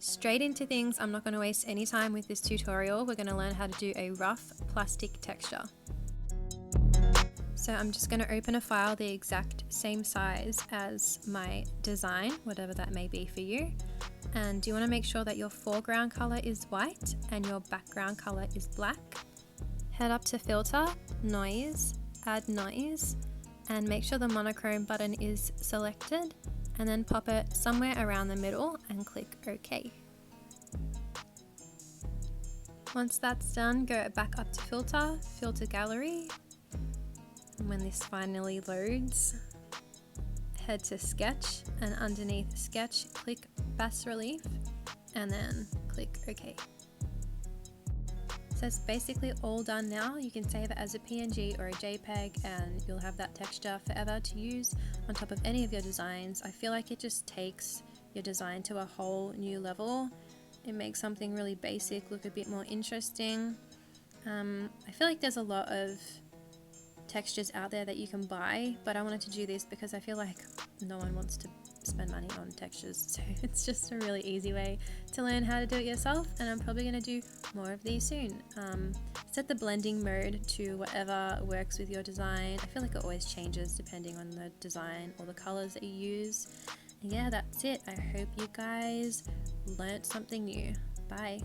Straight into things. I'm not going to waste any time with this tutorial. We're going to learn how to do a rough plastic texture. So I'm just going to open a file the exact same size as my design, whatever that may be for you. And you want to make sure that your foreground color is white and your background color is black. Head up to Filter, Noise, Add Noise, and make sure the monochrome button is selected, and then pop it somewhere around the middle and click OK. Once that's done, go back up to Filter, Filter Gallery, and when this finally loads, head to Sketch, and underneath Sketch, click Bas Relief, and then click OK. So it's basically all done now. You can save it as a PNG or a JPEG and you'll have that texture forever to use on top of any of your designs. I feel like it just takes your design to a whole new level. It makes something really basic look a bit more interesting. I feel like there's a lot of textures out there that you can buy, but I wanted to do this because I feel like no one wants to spend money on textures, so it's just a really easy way to learn how to do it yourself, and I'm probably going to do more of these soon. Set the blending mode to whatever works with your design. I feel like it always changes depending on the design or the colors that you use. And yeah, that's it. I hope you guys learnt something new. Bye.